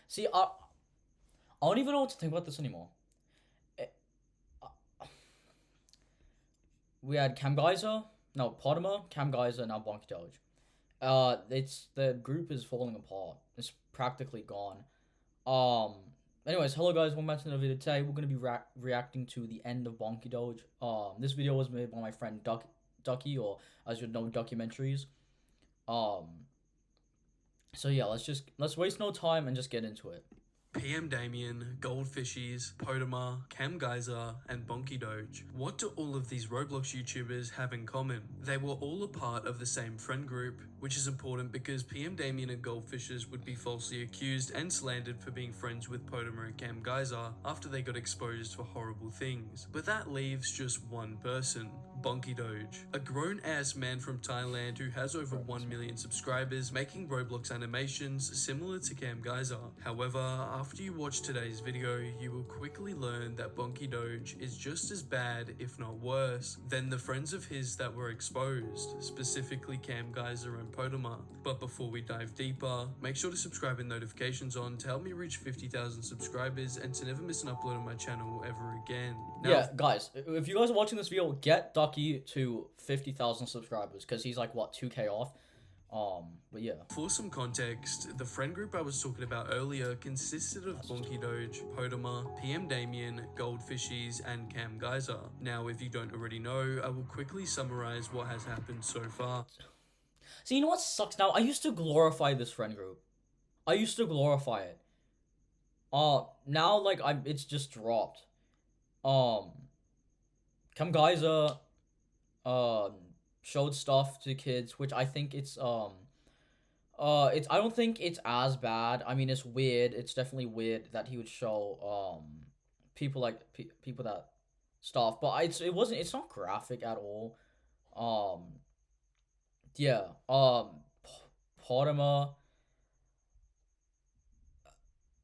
See, I don't even know what to think about this anymore. Eh, We had Cam Geyser, no, Potimer, Cam Geyser, now Bonky Doge. It's the group is falling apart. It's practically gone. Um. Anyways, hello guys. Welcome back to another video. Today we're gonna be reacting to the end of Bonky Doge. This video was made by my friend Ducky, or as you know, documentaries. Um. So yeah, let's waste no time and just get into it. PM Damien, Goldfishies, Podemar, Cam Geyser, and Bonky Doge. What do all of these Roblox YouTubers have in common? They were all a part of the same friend group, which is important because PM Damien and Goldfishes would be falsely accused and slandered for being friends with Podemar and Cam Geyser after they got exposed for horrible things. But that leaves just one person, Bonky Doge, a grown-ass man from Thailand who has over 1 million subscribers making Roblox animations similar to Cam Geyser. However, after you watch today's video, you will quickly learn that Bonky Doge is just as bad, if not worse, than the friends of his that were exposed, specifically Cam Geyser and Podemar. But before we dive deeper, make sure to subscribe and notifications on to help me reach 50,000 subscribers and to never miss an upload on my channel ever again. Now, Yeah, guys, if you guys are watching this video, get Ducky to 50,000 subscribers because he's like what 2K off. But yeah. For some context, the friend group I was talking about earlier consisted of Bonky Doge, Podemar, PM Damien, Goldfishies, and Cam Geyser. Now, if you don't already know, I will quickly summarize what has happened so far. See, you know what sucks now? I used to glorify this friend group. I used to glorify it. Now like it's just dropped. Um, Cam Geyser, um, showed stuff to kids, which I think it's I don't think it's as bad. I mean, it's weird. It's definitely weird that he would show people like people that stuff, but it's not graphic at all. Um, yeah. Potimer.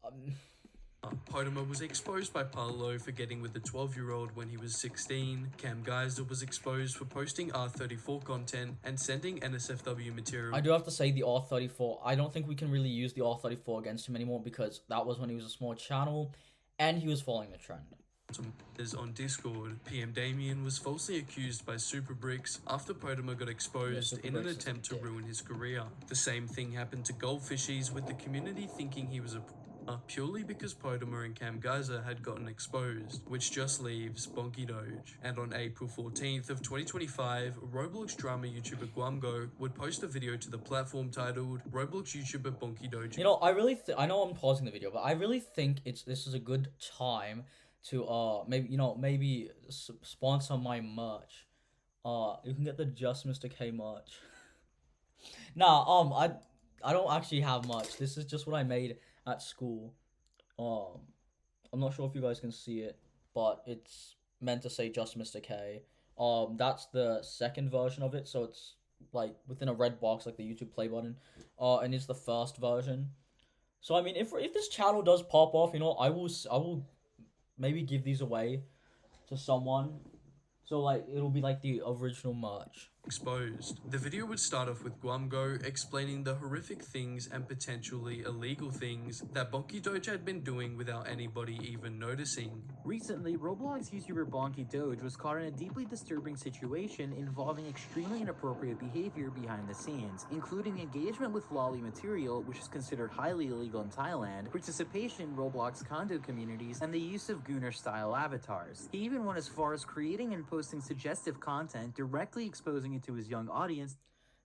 Um, Podemar was exposed by Paolo for getting with a 12-year-old when he was 16. Cam Geyser was exposed for posting R34 content and sending NSFW material. I do have to say the R34. I don't think we can really use the R34 against him anymore because that was when he was a small channel, and he was following the trend. Is on Discord. PM Damien was falsely accused by Super Bricks after Podemar got exposed in an attempt to ruin his career. The same thing happened to Goldfishies, with the community thinking he was a purely because Podemar and Cam Geyser had gotten exposed, which just leaves Bonky Doge. And on April 14th of 2025, Roblox drama YouTuber Guamgo would post a video to the platform titled Roblox YouTuber Bonky Doge. You know, I know I'm pausing the video, but I really think this is a good time to maybe sponsor my merch. You can get the JustMr.K merch. Nah, I don't actually have much. This is just what I made at school. Um, I'm not sure if you guys can see it, but it's meant to say JustMr.K. That's the second version of it, so it's like within a red box, like the YouTube play button. And it's the first version. So I mean, if this channel does pop off, you know, I will maybe give these away to someone. So like it'll be like the original merch. Exposed. The video would start off with Guamgo explaining the horrific things and potentially illegal things that Bonky Doge had been doing without anybody even noticing. Recently, Roblox YouTuber Bonky Doge was caught in a deeply disturbing situation involving extremely inappropriate behavior behind the scenes, including engagement with lolly material, which is considered highly illegal in Thailand, participation in Roblox condo communities, and the use of Gooner-style avatars. He even went as far as creating and posting suggestive content directly exposing it to his young audience.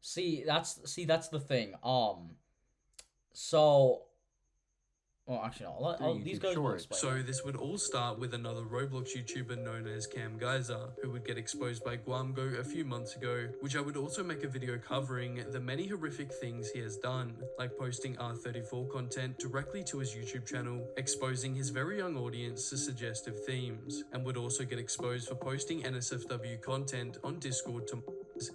See, that's the thing. So, well, actually, no. These guys will explain. So this would all start with another Roblox YouTuber known as Cam Geyser, who would get exposed by Guamgo a few months ago, which I would also make a video covering the many horrific things he has done, like posting R34 content directly to his YouTube channel, exposing his very young audience to suggestive themes, and would also get exposed for posting NSFW content on Discord to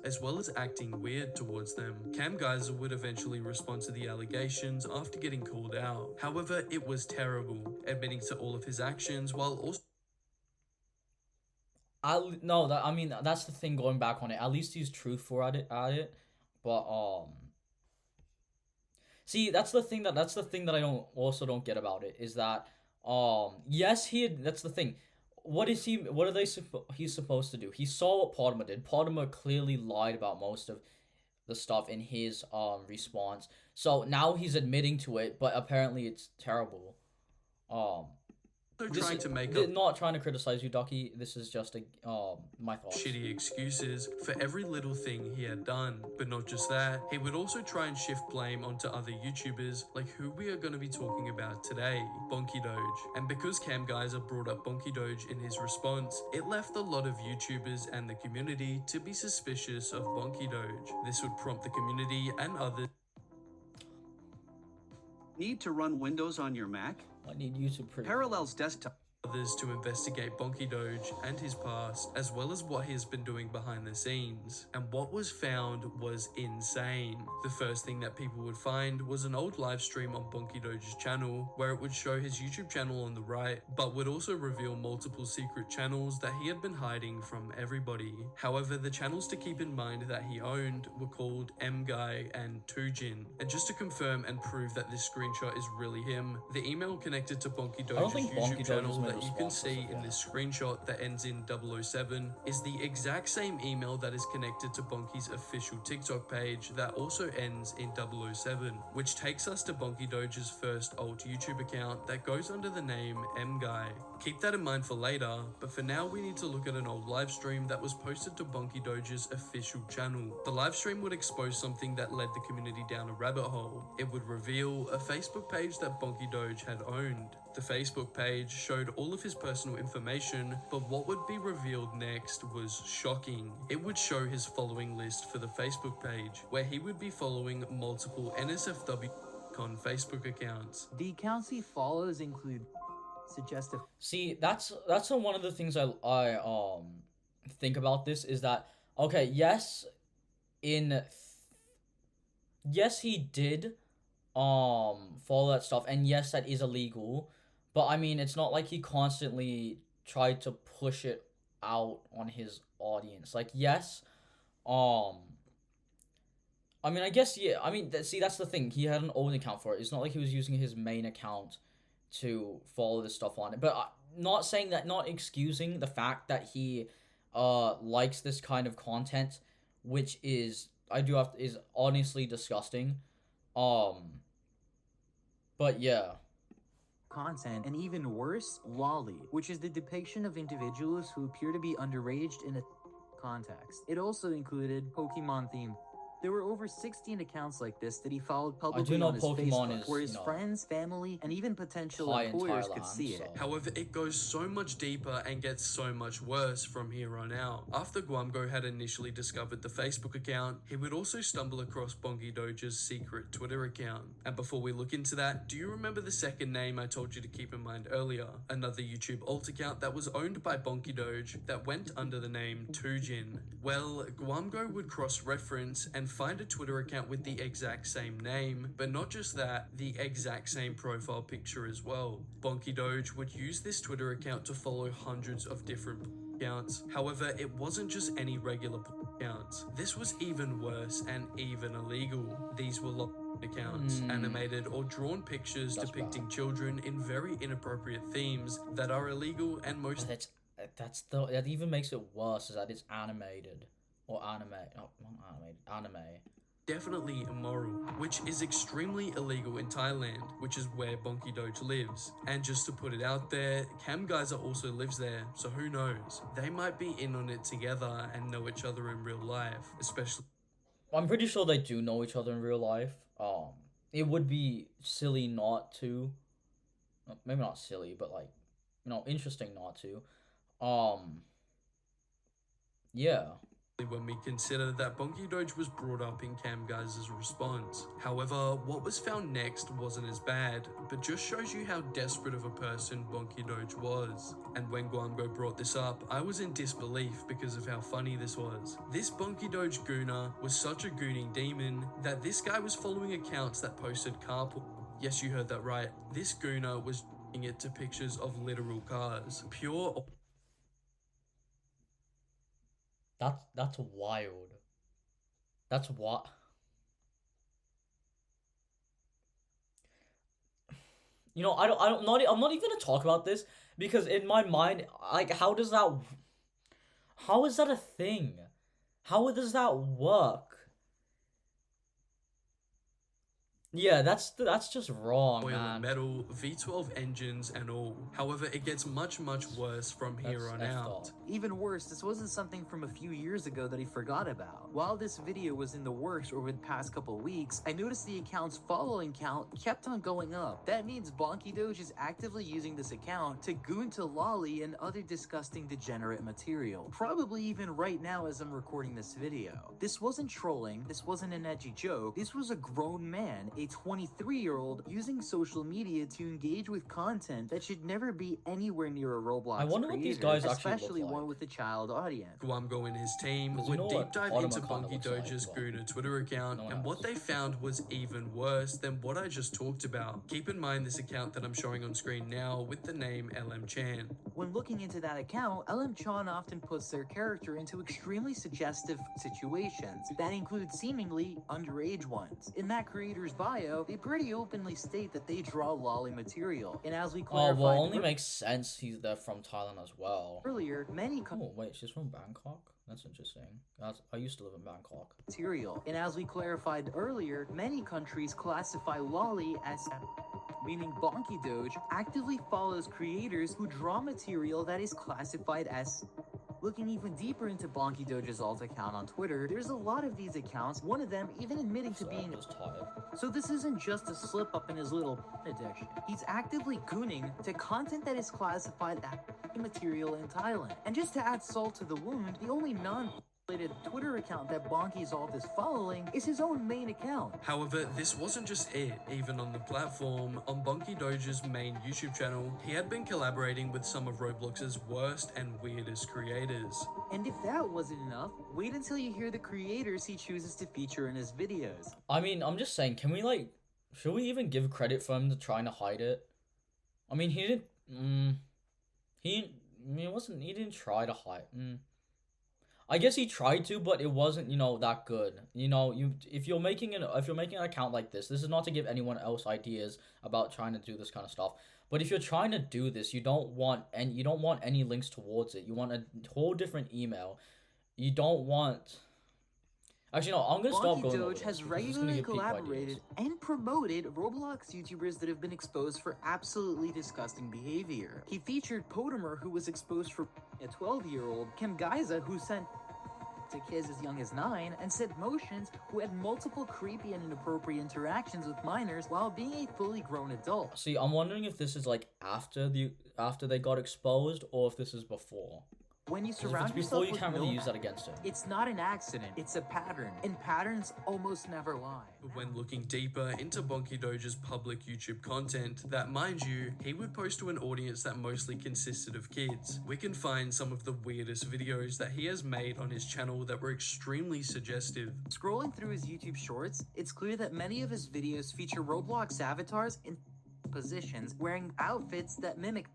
as well as acting weird towards them. Cam Geyser would eventually respond to the allegations after getting called out. However, it was terrible, admitting to all of his actions while also No, I mean that's the thing. Going back on it, at least he's truthful at it. But See, that's the thing that I don't get about it is that yes, that's the thing. What are he's supposed to do? He saw what Podma did. Podma clearly lied about most of the stuff in his response. So now he's admitting to it, but apparently it's terrible. Um Also this trying is to make up not trying to criticize you, Ducky. This is just a my thoughts. shitty excuses for every little thing he had done. But not just that, he would also try and shift blame onto other YouTubers, like who we are going to be talking about today, Bonky Doge. And because Cam Geyser brought up Bonky Doge in his response, it left a lot of YouTubers and the community to be suspicious of Bonky Doge. This would prompt the community and others Need to run Windows on your Mac? I need YouTube pretty. Parallels desktop. to investigate Bonky Doge and his past, as well as what he has been doing behind the scenes. And what was found was insane. The first thing that people would find was an old live stream on Bonky Doge's channel, where it would show his YouTube channel on the right, but would also reveal multiple secret channels that he had been hiding from everybody. However, the channels to keep in mind that he owned were called M-Guy and Tujin. And just to confirm and prove that this screenshot is really him, the email connected to Bonky Doge's YouTube channel that you can see in this screenshot that ends in 007 is the exact same email that is connected to Bonky's official TikTok page that also ends in 007, which takes us to Bonky Doge's first old YouTube account that goes under the name M-Guy. Keep that in mind for later, but for now we need to look at an old live stream that was posted to Bonky Doge's official channel. The live stream would expose something that led the community down a rabbit hole. It would reveal a Facebook page that Bonky Doge had owned. The Facebook page showed all of his personal information, but what would be revealed next was shocking. It would show his following list for the Facebook page, where he would be following multiple NSFW con Facebook accounts. The accounts he follows include suggestive. See, that's one of the things I think about this is that okay, yes he did follow that stuff, and yes, that is illegal, but I mean it's not like he constantly tried to push it out on his audience. Like yes, um I mean I guess yeah, I mean see that's the thing, he had an own account for it. It's not like he was using his main account to follow this stuff on it. But not saying that, not excusing the fact that he likes this kind of content, which is is honestly disgusting. But yeah. Content, and even worse, lolly, which is the depiction of individuals who appear to be underaged in a context. It also included Pokemon themed. There were over 16 accounts like this that he followed publicly know on his Pokemon Facebook, is, where his you know, family, family, and even potential high in employers could Thailand, see it. so. However, it goes so much deeper and gets so much worse from here on out. After Guamgo had initially discovered the Facebook account, he would also stumble across Bonky Doge's secret Twitter account. And before we look into that, do you remember the second name I told you to keep in mind earlier? Another YouTube alt account that was owned by Bonky Doge that went under the name Tujin. Well, Guamgo would cross-reference and find a Twitter account with the exact same name, but not just that, the exact same profile picture as well. Bonky Doge would use this Twitter account to follow hundreds of different accounts. However, it wasn't just any regular accounts. This was even worse and even illegal. These were locked accounts, animated or drawn pictures depicting children in very inappropriate themes that are illegal and most that even makes it worse, is that it's animated or anime. definitely immoral, which is extremely illegal in Thailand, which is where Bonky Doge lives. And just to put it out there, Cam Geyser also lives there, so who knows? They might be in on it together and know each other in real life, especially. I'm pretty sure they do know each other in real life. It would be silly not to. Maybe not silly, but like, interesting not to. Yeah. When we consider that Bonky Doge was brought up in Cam Geyser's response. However, what was found next wasn't as bad, but just shows you how desperate of a person Bonky Doge was. And when Guamgo brought this up, I was in disbelief because of how funny this was. This Bonky Doge gooner was such a gooning demon that this guy was following accounts that posted carpool. Yes, you heard that right. This gooner was doing it to pictures of literal cars. Pure. That's wild. That's what. I'm not even gonna talk about this because in my mind, like, how is that a thing? How does that work? Yeah, that's just wrong, oil and man. metal, V12 engines and all. However, it gets much worse from here That's on effed out. up. Even worse, this wasn't something from a few years ago that he forgot about. While this video was in the works over the past couple weeks, I noticed the account's following count kept on going up. That means Bonky Doge is actively using this account to goon to lolly and other disgusting degenerate material. Probably even right now as I'm recording this video. This wasn't trolling, this wasn't an edgy joke, this was a grown man, a 23-year-old, using social media to engage with content that should never be anywhere near a Roblox I wonder what these creator, guys actually look especially like. one with a child audience. Guamgo and his team 'Cause you would know deep what dive Autumn into kinda Bonky looks like, Doge's but Gooner Twitter account, no one and what else. they found was even worse than what I just talked about. Keep in mind this account that I'm showing on screen now with the name LM Chan. When looking into that account, LM Chan often puts their character into extremely suggestive situations that include seemingly underage ones. In that creator's bio, they pretty openly state that they draw lolly material, and as we Oh, clarified well, only makes sense they're from Thailand as well. earlier, many Oh, wait, she's from Bangkok? That's interesting. I used to live in Bangkok. material. And as we clarified earlier, many countries classify lolly as meaning Bonky Doge actively follows creators who draw material that is classified as. Looking even deeper into Bonky Doge's alt account on Twitter, there's a lot of these accounts, one of them even admitting to Sorry, being I'm just tired. so this isn't just a slip up in his little addiction. He's actively gooning to content that is classified as material in Thailand. And just to add salt to the wound, the only non-related Twitter account that Bonky's alt is following is his own main account. However, this wasn't just it. Even on the platform, on Bonky Doge's main YouTube channel, he had been collaborating with some of Roblox's worst and weirdest creators. And if that wasn't enough, wait until you hear the creators he chooses to feature in his videos. I mean, I'm just saying, should we even give credit for him to trying to hide it? I mean, he didn't try to hide. I guess he tried to, but it wasn't, that good. If you're making an account like this is not to give anyone else ideas about trying to do this kind of stuff. But if you're trying to do this, you don't want any links towards it. You want a whole different email. You don't want. Actually, no. I'm gonna stop Bonky going over Doge this has because it's gonna regularly give people collaborated ideas. and promoted Roblox YouTubers that have been exposed for absolutely disgusting behavior. He featured Potamer, who was exposed for a 12-year-old, Kim Gaiza, who sent to kids as young as 9, and Sid Motions, who had multiple creepy and inappropriate interactions with minors while being a fully grown adult. See, I'm wondering if this is like after they got exposed, or if this is before. When you 'Cause if surround it's yourself before, you with can't really known- use that against him. It's not an accident, it's a pattern, and patterns almost never lie. When looking deeper into Bonky Doge's public YouTube content, that, mind you, he would post to an audience that mostly consisted of kids, we can find some of the weirdest videos that he has made on his channel that were extremely suggestive. Scrolling through his YouTube shorts, it's clear that many of his videos feature Roblox avatars in positions wearing outfits that mimic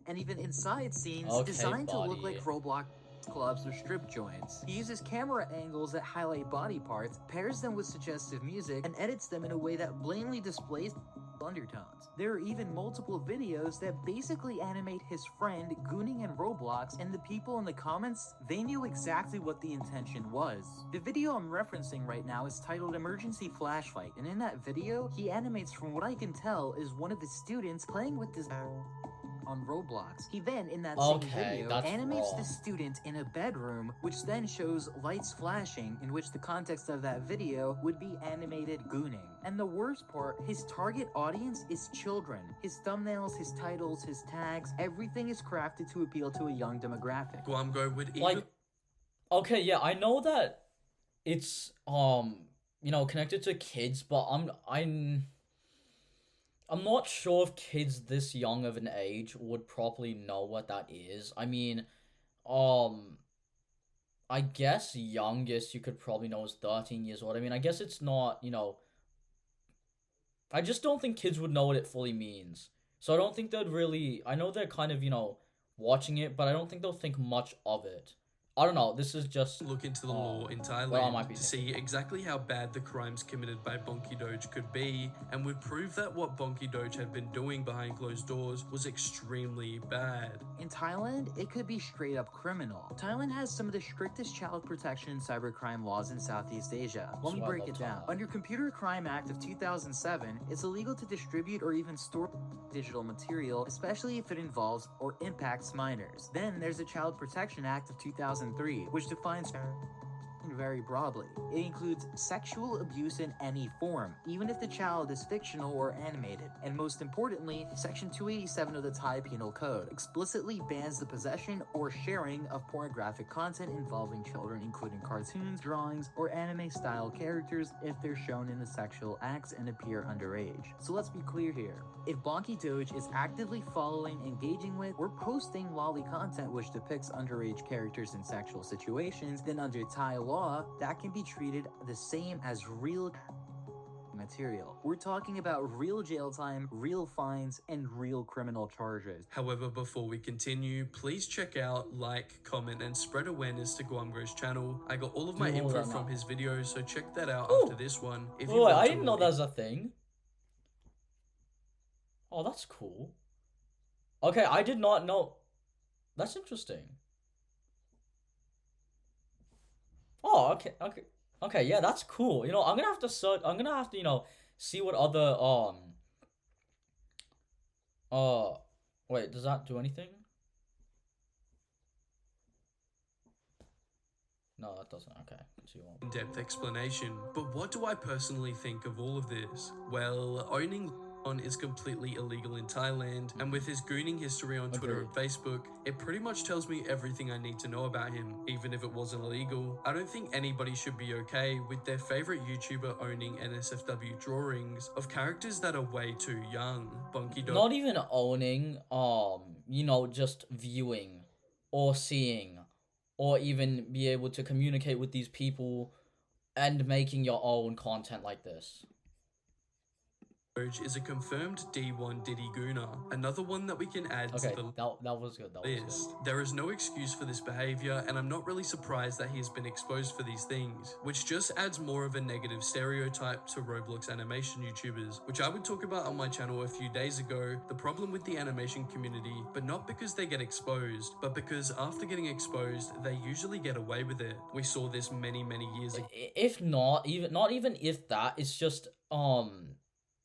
and even inside scenes Okay, designed to look buddy. like Roblox clubs or strip joints. He uses camera angles that highlight body parts, pairs them with suggestive music, and edits them in a way that blatantly displays undertones. There are even multiple videos that basically animate his friend gooning in Roblox, and the people in the comments, they knew exactly what the intention was. The video I'm referencing right now is titled Emergency Flash Fight, and in that video, he animates, from what I can tell, is one of his students playing with this on Roblox. He then, in that same Okay, video, that's animates wrong. the student in a bedroom, which then shows lights flashing, in which the context of that video would be animated gooning. And the worst part, his target audience is children. His thumbnails, his titles, his tags, everything is crafted to appeal to a young demographic. Guamgo would even Like, okay, yeah, I know that it's connected to kids, but I'm not sure if kids this young of an age would properly know what that is. I mean, I guess youngest you could probably know is 13 years old. I mean, I guess it's not, I just don't think kids would know what it fully means. So I don't think they'd really, I know they're kind of, watching it, but I don't think they'll think much of it. I don't know. This is just Look into the law in what I might Thailand be to thinking. see exactly how bad the crimes committed by Bonky Doge could be, and would prove that what Bonky Doge had been doing behind closed doors was extremely bad. In Thailand, it could be straight up criminal. Thailand has some of the strictest child protection and cybercrime laws in Southeast Asia. Let me why I break love it down. Thailand. Under Computer Crime Act of 2007, it's illegal to distribute or even store digital material, especially if it involves or impacts minors. Then there's the Child Protection Act of 2003, which defines very broadly. It includes sexual abuse in any form, even if the child is fictional or animated. And most importantly, Section 287 of the Thai Penal Code explicitly bans the possession or sharing of pornographic content involving children, including cartoons, drawings, or anime-style characters if they're shown in the sexual acts and appear underage. So let's be clear here. If Bonky Doge is actively following, engaging with, or posting lolly content which depicts underage characters in sexual situations, then under Thai law, that can be treated the same as real material. We're talking about real jail time, real fines, and real criminal charges. However, before we continue, please check out, like, comment, and spread awareness to Guamgro's channel. I got all of my Do all info that from now. his videos, so check that out Ooh. after this one. If Wait, you want I to didn't know more that was a thing. Oh, that's cool. Okay, I did not know. That's interesting. Oh, okay. Yeah, that's cool. You know, I'm gonna have to search. I'm gonna have to, see what other uh, wait, does that do anything? No, that doesn't. Okay, continue on. in-depth explanation. But what do I personally think of all of this? Well, owning on is completely illegal in Thailand, and with his gooning history on Twitter and Facebook, it pretty much tells me everything I need to know about him, even if it wasn't illegal. I don't think anybody should be okay with their favorite YouTuber owning NSFW drawings of characters that are way too young. Bonky Doge Not even owning, just viewing or seeing or even be able to communicate with these people and making your own content like this. is a confirmed D1 Diddy Gooner, another one that we can add Okay, to the that was good. That was good. list. There is no excuse for this behavior, and I'm not really surprised that he has been exposed for these things, which just adds more of a negative stereotype to Roblox animation YouTubers, which I would talk about on my channel a few days ago. The problem with the animation community, but not because they get exposed, but because after getting exposed, they usually get away with it. We saw this many years ago. If not even if that, it's just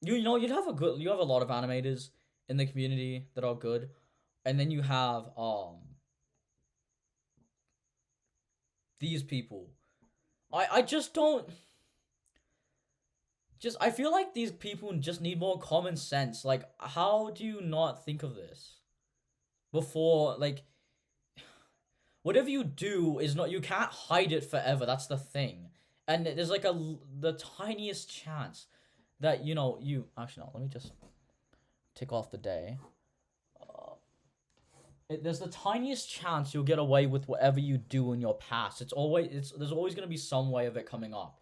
you have a lot of animators in the community that are good, and then you have these people. I just don't just I feel like these people just need more common sense. Like, how do you not think of this before? Like, whatever you do is not, you can't hide it forever. That's the thing. And there's like the tiniest chance that you actually, no, let me just tick off the day. There's the tiniest chance you'll get away with whatever you do in your past. There's always going to be some way of it coming up.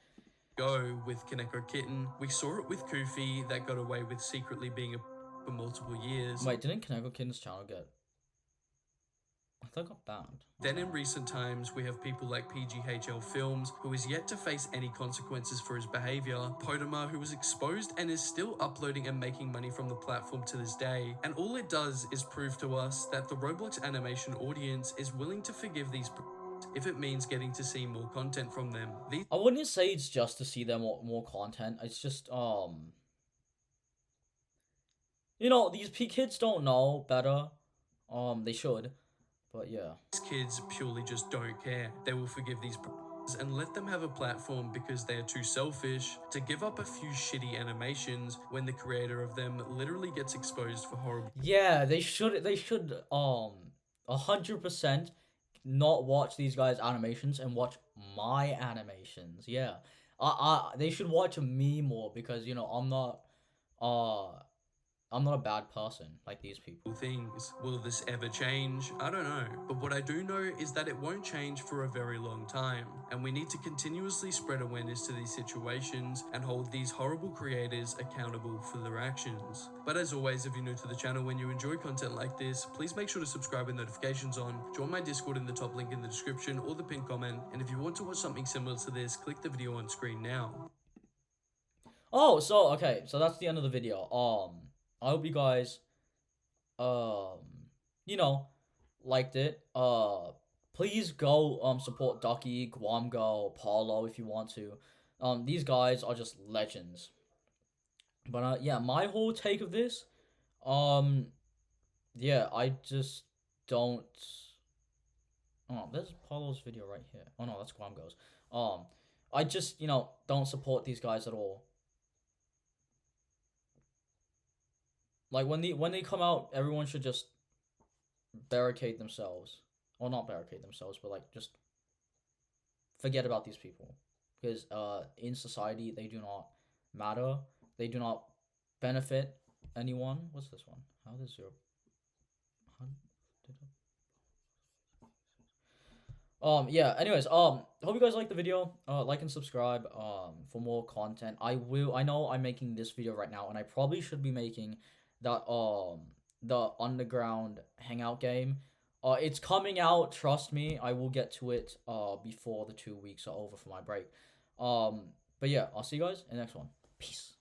Go with Kaneko Kitten. We saw it with Kofi that got away with secretly being a for multiple years. Wait, didn't Kaneko Kitten's channel get, I thought it got banned. Then in recent times, we have people like PGHL Films, who is yet to face any consequences for his behavior, Podema, who was exposed and is still uploading and making money from the platform to this day, and all it does is prove to us that the Roblox animation audience is willing to forgive these if it means getting to see more content from them. I wouldn't say it's just to see them more content. It's just these kids don't know better. They should, but yeah. These kids purely just don't care. They will forgive these and let them have a platform because they are too selfish to give up a few shitty animations when the creator of them literally gets exposed for horrible. Yeah, they should 100% not watch these guys' animations and watch my animations. Yeah. They should watch me more because I'm not I'm not a bad person like these people. things. Will this ever change? I don't know. But what I do know is that it won't change for a very long time, and we need to continuously spread awareness to these situations and hold these horrible creators accountable for their actions. But as always, if you're new to the channel, when you enjoy content like this, please make sure to subscribe with notifications on, join my Discord in the top link in the description or the pinned comment, and if you want to watch something similar to this, click the video on screen now. Oh, so okay, so that's the end of the video. I hope you guys you know, liked it. Please go support Ducky, Guamgo, Paulo if you want to. These guys are just legends. But yeah, my whole take of this, yeah, I just don't. Oh, there's Paulo's video right here. Oh no, that's Guamgo's. I just don't support these guys at all. Like when they come out, everyone should just barricade themselves, or not barricade themselves, but like just forget about these people, because in society they do not matter. They do not benefit anyone. What's this one? How does your yeah, anyways, hope you guys like the video. Like and subscribe for more content. I know I'm making this video right now, and I probably should be making that the underground hangout game. It's coming out, trust me. I will get to it before the 2 weeks are over for my break. But yeah, I'll see you guys in the next one. Peace.